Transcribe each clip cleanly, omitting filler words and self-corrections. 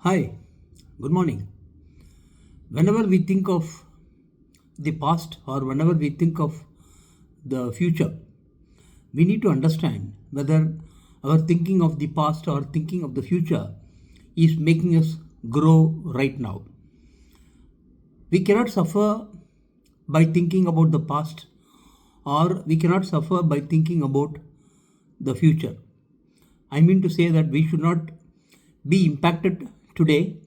Hi, good morning. Whenever we think of the past or whenever we think of the future, we need to understand whether our thinking of the past or thinking of the future is making us grow right now. We cannot suffer by thinking about the past, or we cannot suffer by thinking about the future. I mean to say that we should not be impacted today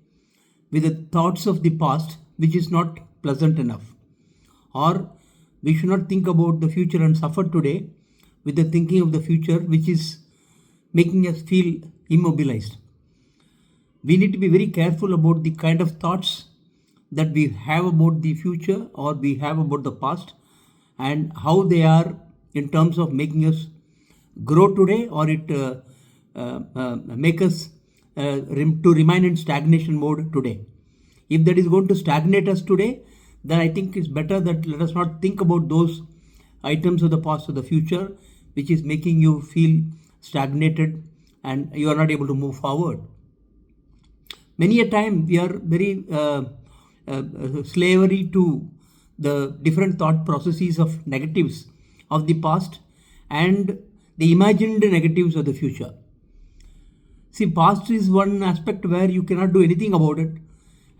with the thoughts of the past, which is not pleasant enough. Or we should not think about the future and suffer today with the thinking of the future, which is making us feel immobilized. We need to be very careful about the kind of thoughts that we have about the future or we have about the past and how they are in terms of making us grow today or it make us to remain in stagnation mode today. If that is going to stagnate us today, then I think it's better that let us not think about those items of the past or the future, which is making you feel stagnated and you are not able to move forward. Many a time we are very slavery to the different thought processes of negatives of the past and the imagined negatives of the future. See, past is one aspect where you cannot do anything about it,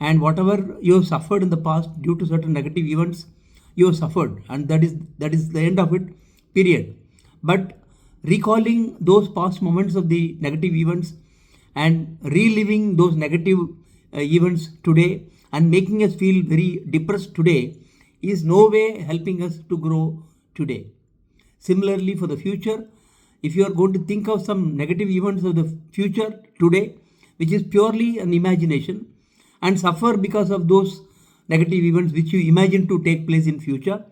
and whatever you have suffered in the past due to certain negative events, you have suffered, and that is the end of it. Period. But recalling those past moments of the negative events and reliving those negative events today and making us feel very depressed today is no way helping us to grow today. Similarly, for the future, if you are going to think of some negative events of the future today, which is purely an imagination, and suffer because of those negative events which you imagine to take place in future,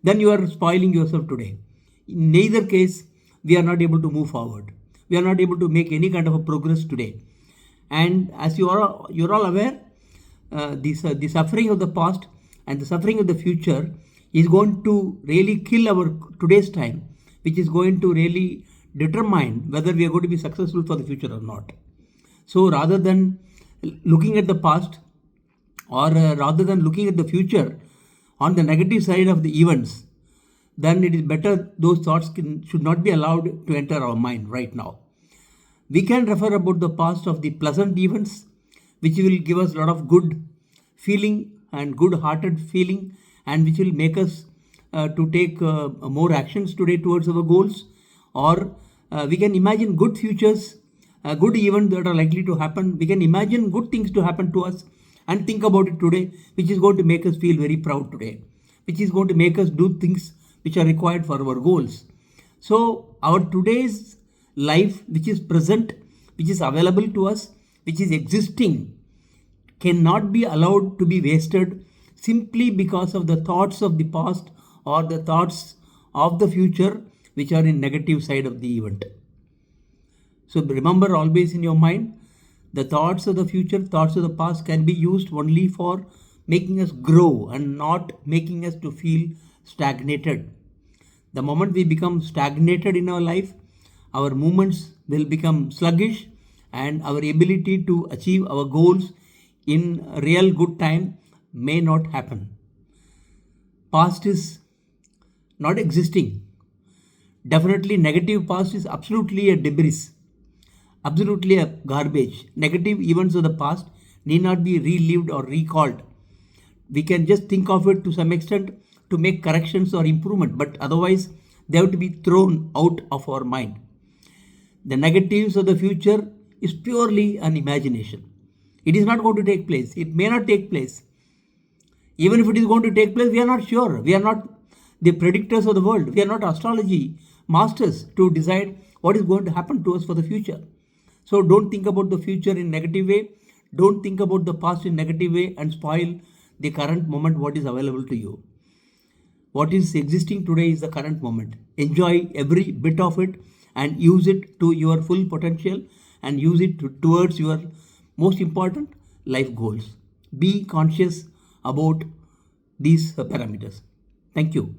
then you are spoiling yourself today. In neither case, we are not able to move forward. We are not able to make any kind of a progress today. And as you're all aware, the suffering of the past and the suffering of the future is going to really kill our today's time, which is going to really determine whether we are going to be successful for the future or not. So rather than looking at the past or rather than looking at the future on the negative side of the events, then it is better those thoughts should not be allowed to enter our mind right now. We can refer about the past of the pleasant events, which will give us a lot of good feeling and good-hearted feeling, and which will make us to take more actions today towards our goals. Or we can imagine good futures, good events that are likely to happen. We can imagine good things to happen to us and think about it today, which is going to make us feel very proud today, which is going to make us do things which are required for our goals. So our today's life, which is present, which is available to us, which is existing, cannot be allowed to be wasted simply because of the thoughts of the past or the thoughts of the future which are in negative side of the event. So remember always in your mind, the thoughts of the future, thoughts of the past can be used only for making us grow and not making us to feel stagnated. The moment we become stagnated in our life, our movements will become sluggish and our ability to achieve our goals in real good time may not happen. Past is not existing. Definitely negative past is absolutely a debris, absolutely a garbage. Negative events of the past need not be relived or recalled. We can just think of it to some extent to make corrections or improvement, but otherwise they have to be thrown out of our mind. The negatives of the future is purely an imagination. It is not going to take place. It may not take place. Even if it is going to take place, we are not sure. We are not the predictors of the world. We are not astrology masters to decide what is going to happen to us for the future. So don't think about the future in negative way. Don't think about the past in negative way and spoil the current moment what is available to you. What is existing today is the current moment. Enjoy every bit of it and use it to your full potential and use it towards your most important life goals. Be conscious about these parameters. Thank you.